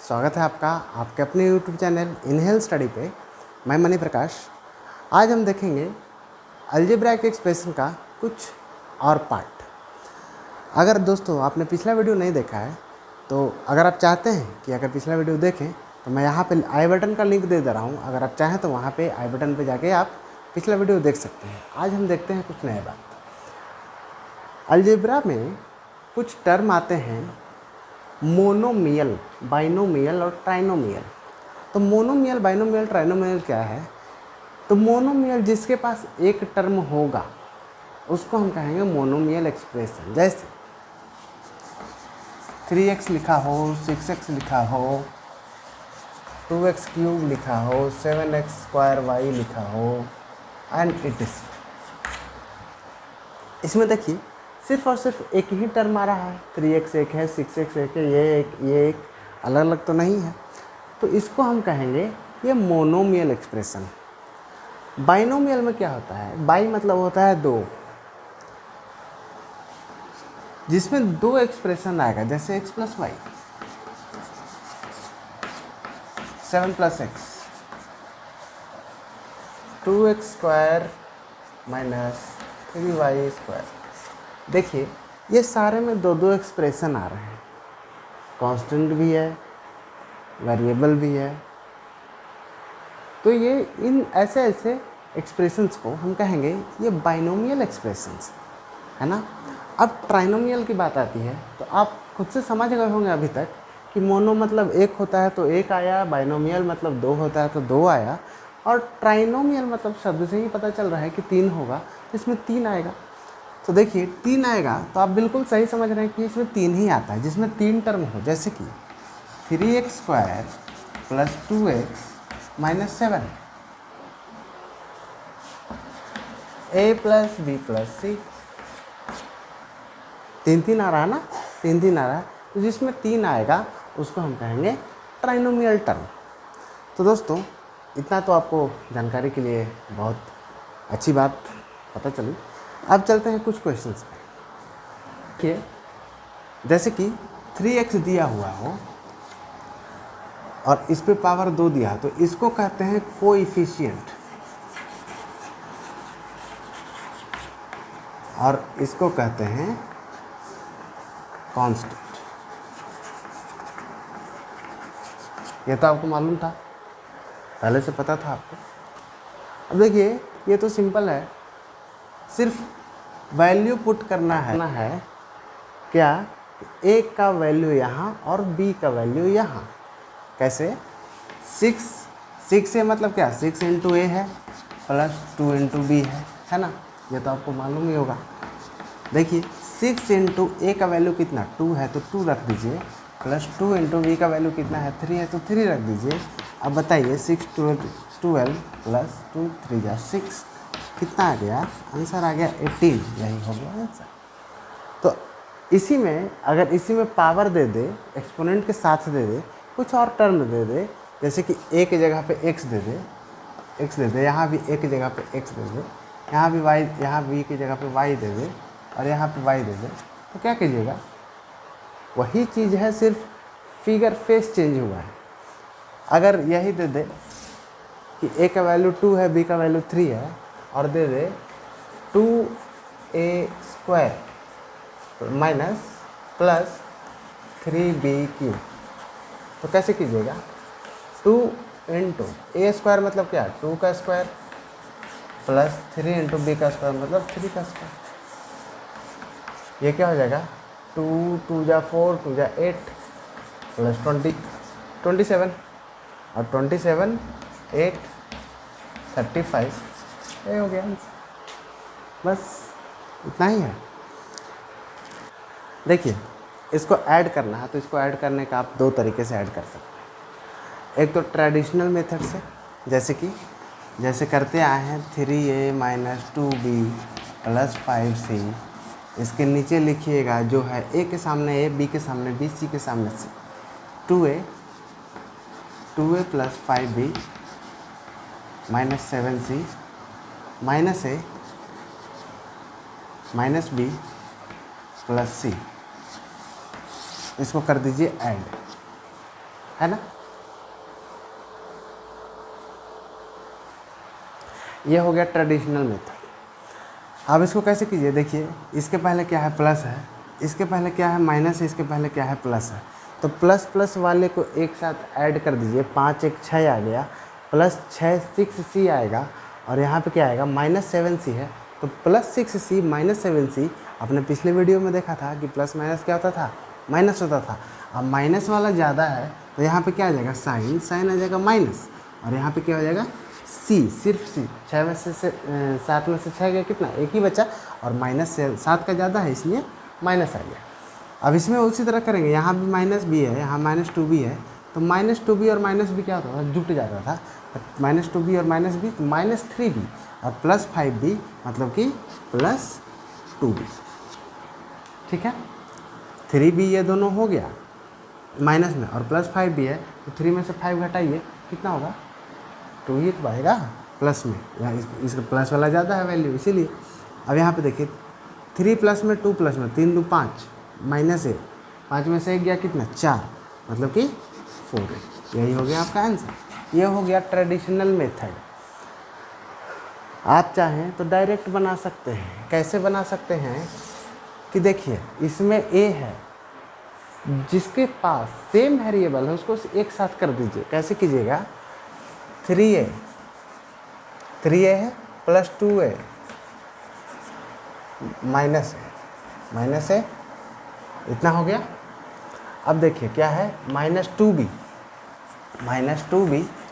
स्वागत है आपका आपके अपने YouTube चैनल इनहेल स्टडी पे। मैं मणि प्रकाश। आज हम देखेंगे अलजेब्राइक एक्सप्रेशन का कुछ और पार्ट। अगर दोस्तों आपने पिछला वीडियो नहीं देखा है तो अगर आप चाहते हैं कि अगर पिछला वीडियो देखें तो मैं यहाँ पे आई बटन का लिंक दे रहा हूँ। अगर आप चाहें तो वहाँ पे आई बटन पे जाके आप पिछला वीडियो देख सकते हैं। आज हम देखते हैं कुछ नया बात। अलजेब्रा में कुछ टर्म आते हैं मोनोमियल, बाइनोमियल और ट्राइनोमियल। तो मोनोमियल, बाइनोमियल, ट्राइनोमियल क्या है? तो मोनोमियल जिसके पास एक टर्म होगा उसको हम कहेंगे मोनोमियल एक्सप्रेशन। जैसे 3x लिखा हो, 6x लिखा हो, 2x क्यूब लिखा हो, 7x स्क्वायर y लिखा हो एंड इट इज। इसमें देखिए सिर्फ और सिर्फ एक ही टर्म आ रहा है। 3x एक है, 6x एक है, ये एक अलग अलग तो नहीं है। तो इसको हम कहेंगे ये मोनोमियल एक्सप्रेशन। बाइनोमियल में क्या होता है? बाई मतलब होता है दो, जिसमें दो एक्सप्रेशन आएगा। जैसे x plus y, 7 plus x, 2x square minus 3y square. देखिए ये सारे में दो दो एक्सप्रेशन आ रहे हैं। कांस्टेंट भी है, वेरिएबल भी है। तो ये इन ऐसे ऐसे एक्सप्रेशंस को हम कहेंगे ये बाइनोमियल एक्सप्रेशंस है ना। अब ट्राइनोमियल की बात आती है तो आप खुद से समझ गए होंगे अभी तक कि मोनो मतलब एक होता है तो एक आया, बाइनोमियल मतलब दो होता है तो दो आया, और ट्राइनोमियल मतलब शब्द से ही पता चल रहा है कि तीन होगा तो इसमें तीन आएगा। तो देखिए तीन आएगा तो आप बिल्कुल सही समझ रहे हैं कि इसमें तीन ही आता है, जिसमें तीन टर्म हो। जैसे कि 3x square plus 2x minus 7, a plus B plus C. तीन तीन आ रहा है ना, तीन तीन आ रहा है तो जिसमें तीन आएगा उसको हम कहेंगे ट्राइनोमियल टर्म। तो दोस्तों इतना तो आपको जानकारी के लिए बहुत अच्छी बात पता चली। अब चलते हैं कुछ क्वेश्चंस पे। देखिए जैसे कि 3x दिया हुआ हो और इस पे पावर 2 दिया है तो इसको कहते हैं कोएफिशिएंट, और इसको कहते हैं कांस्टेंट। ये तो आपको मालूम था, पहले से पता था आपको। अब देखिए ये तो सिंपल है, सिर्फ वैल्यू पुट करना है क्या? a का वैल्यू यहाँ और b का वैल्यू यहाँ। कैसे? 6 मतलब क्या? 6 इंटू ए है प्लस 2 इंटू बी है ना। ये तो आपको मालूम ही होगा। देखिए 6 इंटू ए का वैल्यू कितना? 2 है तो 2 रख दीजिए, प्लस 2 इंटू बी का वैल्यू कितना है? 3 है तो 3 रख दीजिए। अब बताइए 6 12 प्लस 2 3 जा 6 कितना आ गया? आंसर आ गया 18। यही हो गया आंसर। तो इसी में अगर इसी में पावर दे दे, एक्सपोनेंट के साथ दे दे, कुछ और टर्म दे दे, जैसे कि a की जगह पे x दे दे, यहाँ भी a की जगह पे x दे दे, यहाँ भी y, यहाँ b की जगह पे y दे दे और यहाँ पे y दे दे, तो क्या कीजिएगा? वही चीज़ है, सिर्फ फिगर फेस चेंज हुआ है। अगर यही दे दे कि a का वैल्यू 2 है, b का वैल्यू 3 है और दे दे 2a square minus plus 3b cube, तो कैसे कीजिएगा? 2 इंटू ए स्क्वायर मतलब क्या? 2 का स्क्वायर प्लस 3 इंटू बी का स्क्वायर मतलब 3 का स्क्वायर। ये क्या हो जाएगा? 2 2 जा 4 2 जा 8 प्लस 27 और 27 8 35। ये हो गया आंसर। बस इतना ही है। देखिए इसको ऐड करना है तो इसको ऐड करने का आप दो तरीके से ऐड कर सकते हैं। एक तो ट्रेडिशनल मेथड से, जैसे करते आए हैं 3a minus 2b plus 5c। इसके नीचे लिखिएगा जो है a के सामने a, b के सामने b, c के सामने c। 2a plus 5b minus 7c minus a minus b plus c। इसको कर दीजिए ऐड, है ना। ये हो गया ट्रेडिशनल मेथड। अब इसको कैसे कीजिए, देखिए इसके पहले क्या है प्लस है, इसके पहले क्या है माइनस है, इसके पहले क्या है प्लस है, तो प्लस प्लस वाले को एक साथ ऐड कर दीजिए, 5 1 6 आ गया, प्लस 6 6c आएगा, और यहाँ पे क्या आएगा -7c है, तो प्लस 6c -7c। आपने पिछले वीडियो में देखा था कि प्लस माइनस क्या होता था, माइनस होता था। अब माइनस वाला ज़्यादा है तो यहाँ पे क्या आ जाएगा, साइन, साइन आ जाएगा माइनस, और यहाँ पे क्या हो जाएगा सी, सिर्फ सी। 6 में से 7 में से 6 गया कितना, एक ही बचा, और माइनस 7 का ज़्यादा है इसलिए माइनस आ गया। अब इसमें उसी तरह करेंगे, यहाँ भी माइनस बी है, यहाँ -2b है, तो -2b और माइनस बी क्या होता था, जुट जाता था, -2b और माइनस बी तो -3b, और +5b मतलब कि +2b। ठीक है, 3b ये दोनों हो गया माइनस में, और +5b है, तो 3 में से 5 घटाइए कितना होगा, 2 ही तो आएगा प्लस में, यहाँ इसका प्लस वाला ज़्यादा है वैल्यू इसीलिए। अब यहाँ पे देखिए 3 प्लस में 2 प्लस में 3 2 5 माइनस 1, 5 में से 1 गया कितना 4, मतलब कि 4 है। यही हो गया आपका आंसर। ये हो गया ट्रेडिशनल मेथड। आप चाहें तो डायरेक्ट बना सकते हैं। कैसे बना सकते हैं कि देखिए इसमें a है, जिसके पास सेम वेरिएबल है उसको एक साथ कर दीजिए। कैसे कीजिएगा, 3a है प्लस 2a माइनस है, इतना हो गया। अब देखिए क्या है, -2b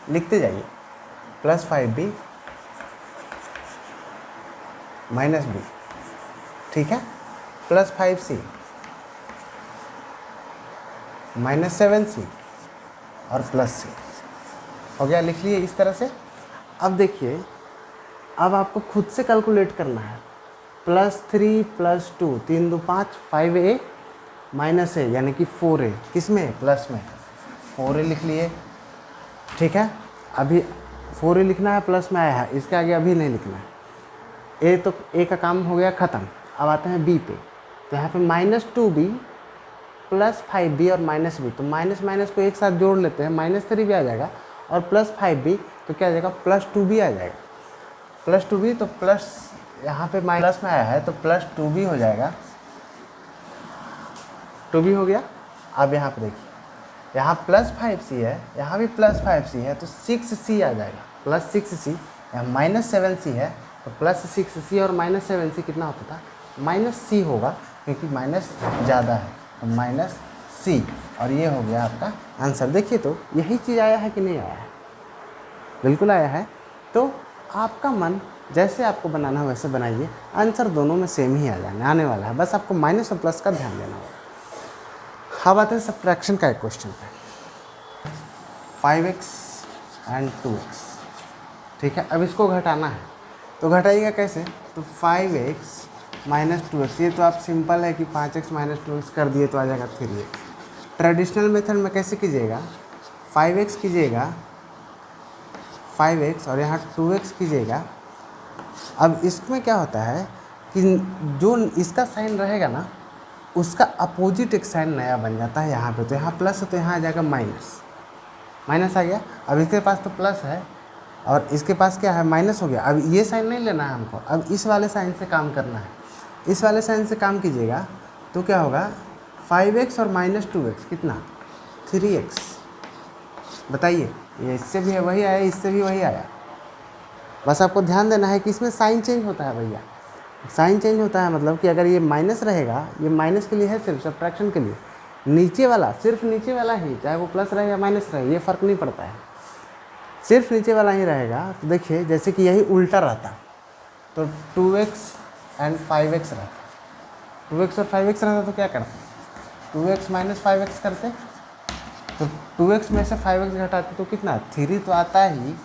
लिखते जाइए, +5b -b, ठीक है, +5c -7c और +c हो गया, लिख लिए इस तरह से। अब देखिए, अब आपको खुद से कैलकुलेट करना है, +3 + 2 3 2 5 5a -a यानी कि 4a, किस में, प्लस में, 4a लिख लिए। ठीक है, अभी 4a लिखना है, प्लस में आया है, इसके आगे अभी नहीं लिखना है। a तो a का काम हो गया ख़त्म। अब आते हैं b पे, तो यहाँ पे -2b +5b और -b, तो माइनस माइनस को एक साथ जोड़ लेते हैं, -3b आ जाएगा, और +5b तो क्या आ जाएगा, +2b आ जाएगा, +2b तो प्लस, यहाँ पे माइनस में आया है तो +2b हो जाएगा, 2b हो गया। अब यहाँ पे देखिए, यहाँ +5c है, यहाँ भी +5c है, तो 6c आ जाएगा, +6c, यहाँ -7c है, तो +6c और -7c कितना होता था, -c होगा, क्योंकि माइनस ज़्यादा है, तो -c, और ये हो गया आपका आंसर। देखिए तो यही चीज़ आया है कि नहीं आया है, बिल्कुल आया है। तो आपका मन जैसे आपको बनाना है वैसे बनाइए, आंसर दोनों में सेम ही आने वाला है, बस आपको माइनस और प्लस का ध्यान देना होगा। अब आते हैं सब्ट्रैक्शन का एक क्वेश्चन पे, 5x एंड 2x, ठीक है। अब इसको घटाना है, तो घटाइएगा कैसे, तो 5x - 2x, ये तो आप सिंपल है कि 5x - 2x कर दिए तो आ जाएगा 3x। ट्रेडिशनल मेथड में कैसे कीजिएगा, 5x कीजिएगा 5x और यहाँ 2x कीजिएगा। अब इसमें क्या होता है कि जो इसका साइन रहेगा ना, उसका अपोजिट एक साइन नया बन जाता है यहाँ पे, तो यहाँ प्लस है तो यहाँ आ जाएगा माइनस आ गया। अब इसके पास तो प्लस है और इसके पास क्या है, माइनस हो गया। अब ये साइन नहीं लेना है हमको, अब इस वाले साइन से काम करना है। इस वाले साइन से काम कीजिएगा तो क्या होगा, 5x और -2x कितना, 3x। बताइए, ये इससे भी वही आया, इससे भी वही आया। बस आपको ध्यान देना है कि इसमें साइन चेंज होता है भैया, साइन चेंज होता है, मतलब कि अगर ये माइनस रहेगा, ये माइनस के लिए है सिर्फ सब्ट्रैक्शन के लिए, नीचे वाला सिर्फ नीचे वाला ही, चाहे वो प्लस रहे या माइनस रहे, ये फ़र्क नहीं पड़ता है, सिर्फ नीचे वाला ही रहेगा। तो देखिए जैसे कि यही उल्टा रहता तो 2x एंड 5x रहता, 2x और 5x रहता तो क्या करते, 2x - 5x करते, तो 2x में से 5x घटाते तो कितना, 3 तो आता ही,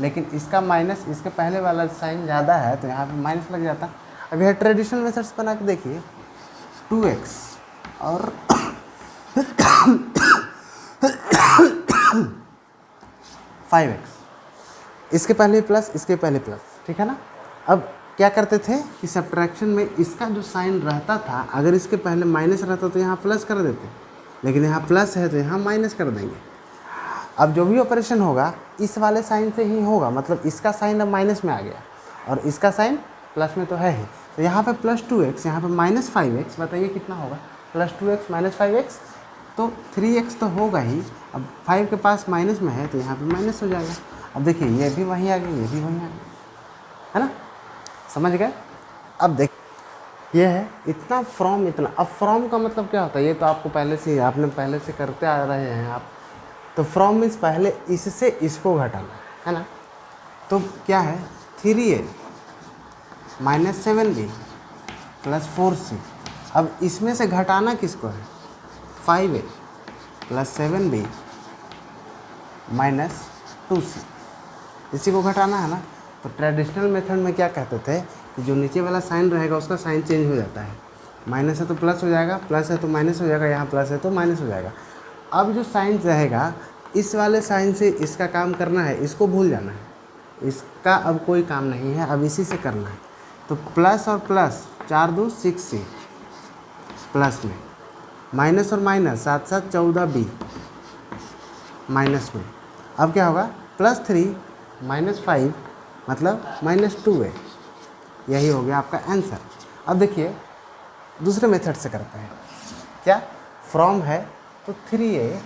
लेकिन इसका माइनस, इसके पहले वाला साइन ज़्यादा है तो यहाँ पे माइनस लग जाता। अब यह ट्रेडिशनल मेथड्स बना के देखिए, 2x और 5x, इसके पहले प्लस, इसके पहले प्लस, ठीक है ना। अब क्या करते थे कि सब्ट्रैक्शन में इसका जो साइन रहता था, अगर इसके पहले माइनस रहता तो यहाँ प्लस कर देते, लेकिन यहाँ प्लस है तो यहाँ माइनस कर देंगे। अब जो भी ऑपरेशन होगा इस वाले साइन से ही होगा, मतलब इसका साइन अब माइनस में आ गया और इसका साइन प्लस में तो है ही। तो यहाँ पे +2x, यहाँ पे -5x, बताइए कितना होगा, +2x -5x, तो 3x तो होगा ही। अब 5 के पास माइनस में है तो यहाँ पे माइनस हो जाएगा। अब देखिए ये भी वहीं आ गया, ये भी वहीं आ गया, है ना, समझ गए। अब देख ये है इतना फ्रॉम इतना। अब फ्रॉम का मतलब क्या होता है, ये तो आपको पहले से आपने पहले से करते आ रहे हैं आप। तो फ्रॉम मीन्स पहले इससे इसको घटाना है ना। तो क्या है 3a -7b + 4c। अब इसमें से घटाना किसको है, 5a + 7b - 2c, इसी को घटाना है ना। तो ट्रेडिशनल मेथड में क्या कहते थे कि जो नीचे वाला साइन रहेगा उसका साइन चेंज हो जाता है, माइनस है तो प्लस हो जाएगा, प्लस है तो माइनस हो जाएगा, यहाँ प्लस है तो माइनस हो जाएगा। अब जो साइन रहेगा इस वाले साइन से इसका काम करना है, इसको भूल जाना है, इसका अब कोई काम नहीं है, अब इसी से करना है। तो प्लस और प्लस 4 2 6c, प्लस में माइनस और माइनस 7 7 14b, माइनस में अब क्या होगा +3 -5 मतलब -2a। यही हो गया आपका आंसर। अब देखिए दूसरे मेथड से करते हैं। क्या फ्रॉम है तो 3a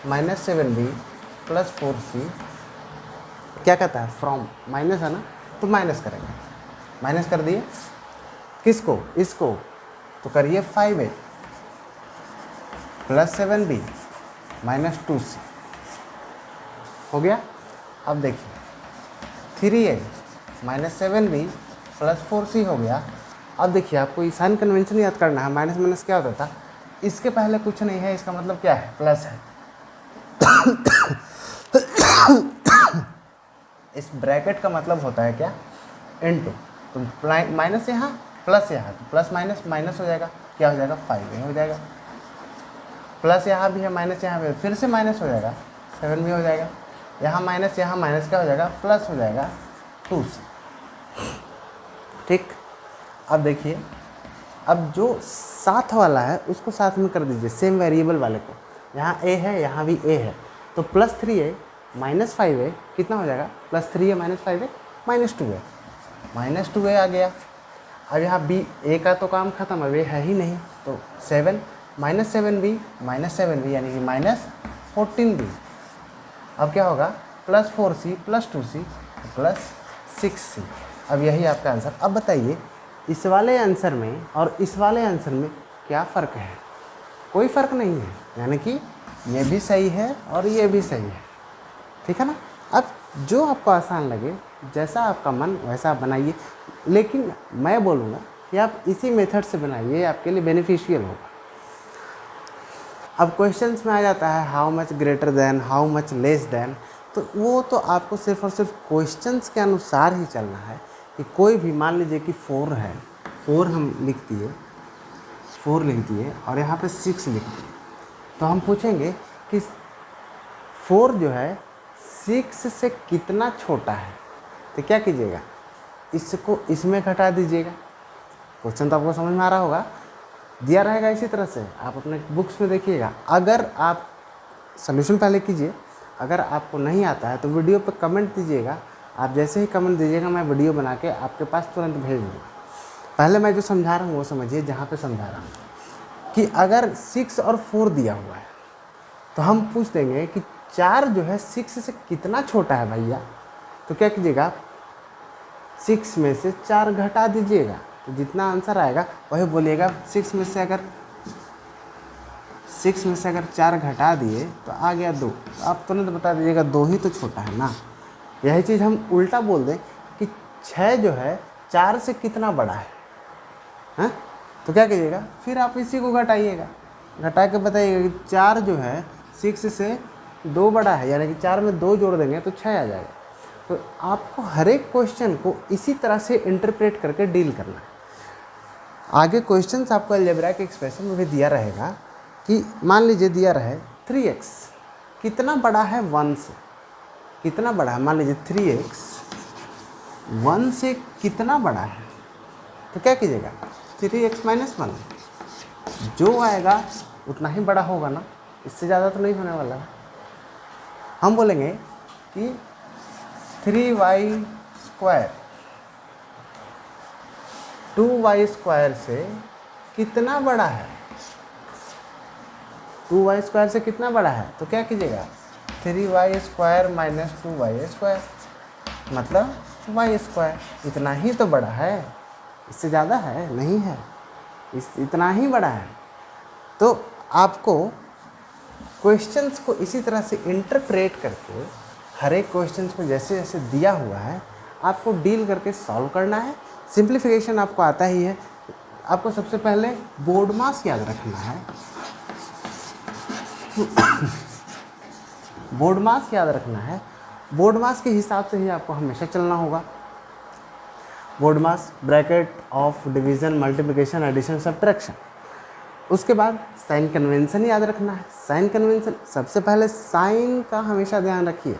-7b + 4c, क्या कहता है फ्रॉम, माइनस है ना तो माइनस करेंगे, माइनस कर दिए किसको, इसको, तो करिए 5a + 7b - 2c हो गया। अब देखिए 3a -7b + 4c हो गया। अब देखिए आपको ये साइन कन्वेंशन याद करना है, माइनस माइनस क्या होता था, इसके पहले कुछ नहीं है, इसका मतलब क्या है, प्लस है। इस ब्रैकेट का मतलब होता है क्या, इनटू, तो माइनस यहाँ प्लस यहाँ, तो प्लस माइनस माइनस हो जाएगा, क्या हो जाएगा 5a हो जाएगा, प्लस यहाँ भी है माइनस यहाँ भी, फिर से माइनस हो जाएगा 7 भी हो जाएगा, यहाँ माइनस क्या हो जाएगा, प्लस हो जाएगा 2c। ठीक, अब देखिए अब जो साथ वाला है उसको साथ में कर दीजिए, सेम वेरिएबल वाले को, यहाँ a है यहाँ भी a है, तो +3a -5a कितना हो जाएगा, +3a -5a -2a आ गया। अब यहाँ b a का तो काम खत्म है, वे है ही नहीं, तो 7 -7b यानी कि -14b। अब क्या होगा +4c + 2c + 6c। अब यही आपका आंसर। अब बताइए इस वाले आंसर में और इस वाले आंसर में क्या फ़र्क है, कोई फ़र्क नहीं है, यानी कि ये भी सही है और ये भी सही है, ठीक है ना। अब जो आपको आसान लगे, जैसा आपका मन वैसा आप बनाइए, लेकिन मैं बोलूँगा कि आप इसी मेथड से बनाइए, आपके लिए बेनिफिशियल होगा। अब क्वेश्चंस में आ जाता है how much greater than, how much less than, तो वो तो आपको सिर्फ और सिर्फ क्वेश्चंस के अनुसार ही चलना है। कि कोई भी मान लीजिए कि 4 है, 4 हम लिख दिए, 4 लिख दिए और यहाँ पे 6 लिख दिए, तो हम पूछेंगे कि 4 जो है 6 से कितना छोटा है, तो क्या कीजिएगा, इसको इसमें घटा दीजिएगा। क्वेश्चन तो आपको समझ में आ रहा होगा, दिया रहेगा इसी तरह से, आप अपने बुक्स में देखिएगा। अगर आप सॉल्यूशन पहले कीजिए, अगर आपको नहीं आता है तो वीडियो पर कमेंट दीजिएगा, आप जैसे ही कमेंट दीजिएगा मैं वीडियो बना के आपके पास तुरंत भेज दूँगा। पहले मैं जो समझा रहा हूँ वो समझिए, जहाँ पे समझा रहा हूँ कि अगर 6 और 4 दिया हुआ है तो हम पूछ देंगे कि 4 जो है 6 से कितना छोटा है भैया, तो क्या कीजिएगा 6 में से 4 घटा दीजिएगा, तो जितना आंसर आएगा वही बोलिएगा। 6 में से अगर 4 घटा दिए तो आ गया 2, तो आप तुरंत बता दीजिएगा 2 ही तो छोटा है ना। यही चीज़ हम उल्टा बोल दें कि 6 जो है 4 से कितना बड़ा है, हैं? तो क्या कीजिएगा, फिर आप इसी को घटाइएगा, घटा के बताइएगा कि 4 जो है 6 से 2 बड़ा है, यानी कि 4 में 2 जोड़ देंगे तो 6 आ जाएगा। तो आपको हर एक क्वेश्चन को इसी तरह से इंटरप्रेट करके डील करना है। आगे क्वेश्चंस आपको अलजेब्रा के एक्सप्रेशन में भी दिया रहेगा कि मान लीजिए दिया रहे 3x कितना बड़ा है 1 से, कितना बड़ा है, मान लीजिए 3x 1 से कितना बड़ा है, तो क्या कीजिएगा 3x - 1, जो आएगा उतना ही बड़ा होगा ना, इससे ज़्यादा तो नहीं होने वाला है। हम बोलेंगे कि 3y स्क्वायर 2y स्क्वायर से कितना बड़ा है, 2y स्क्वायर से कितना बड़ा है, तो क्या कीजिएगा 3y square minus 2y square मतलब y स्क्वायर, इतना ही तो बड़ा है, इससे ज़्यादा है नहीं है, इतना ही बड़ा है। तो आपको क्वेश्चंस को इसी तरह से इंटरप्रेट करके हर एक क्वेश्चंस को जैसे जैसे दिया हुआ है आपको डील करके सॉल्व करना है। सिंप्लीफिकेशन आपको आता ही है। आपको सबसे पहले बोर्ड मास याद रखना है, बोर्ड मास याद रखना है। बोर्ड मास के हिसाब से ही आपको हमेशा चलना होगा। BODMAS bracket of division multiplication addition subtraction. उसके बाद साइन कन्वेंशन याद रखना है। साइन कन्वेंशन सबसे पहले साइन का हमेशा ध्यान रखिए।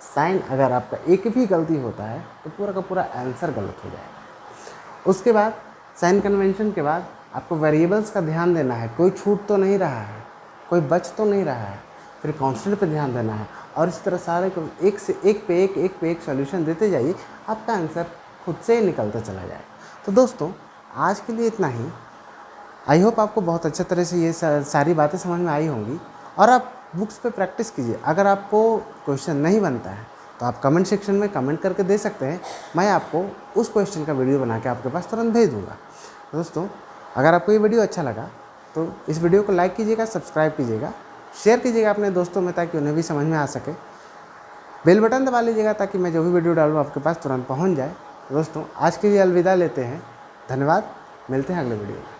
साइन अगर आपका एक भी गलती होता है तो पूरा का पूरा आंसर गलत हो जाएगा। उसके बाद साइन कन्वेंशन के बाद आपको वेरिएबल्स का ध्यान देना है, कोई छूट तो नहीं रहा है, कोई बच तो नहीं रहा है। फिर कांस्टेंट पे ध्यान देना है और इस तरह सारे को एक से एक पे एक सॉल्यूशन देते जाइए, आपका आंसर खुद से ही निकलता चला जाएगा। तो दोस्तों आज के लिए इतना ही। आई होप आपको बहुत अच्छे तरह से ये सारी बातें समझ में आई होंगी और आप बुक्स पे प्रैक्टिस कीजिए। अगर आपको क्वेश्चन नहीं बनता है तो आप कमेंट सेक्शन में कमेंट करके दे सकते हैं, मैं आपको उस क्वेश्चन का वीडियो बना के आपके पास तुरंत भेज दूँगा। दोस्तों अगर आपको ये वीडियो अच्छा लगा तो इस वीडियो को लाइक कीजिएगा, सब्सक्राइब कीजिएगा, शेयर कीजिएगा अपने दोस्तों में ताकि उन्हें भी समझ में आ सके। बेल बटन दबा लीजिएगा ताकि मैं जो भी वीडियो डालूँ आपके पास तुरंत पहुँच जाए। दोस्तों आज के लिए अलविदा लेते हैं। धन्यवाद, मिलते हैं अगले वीडियो में।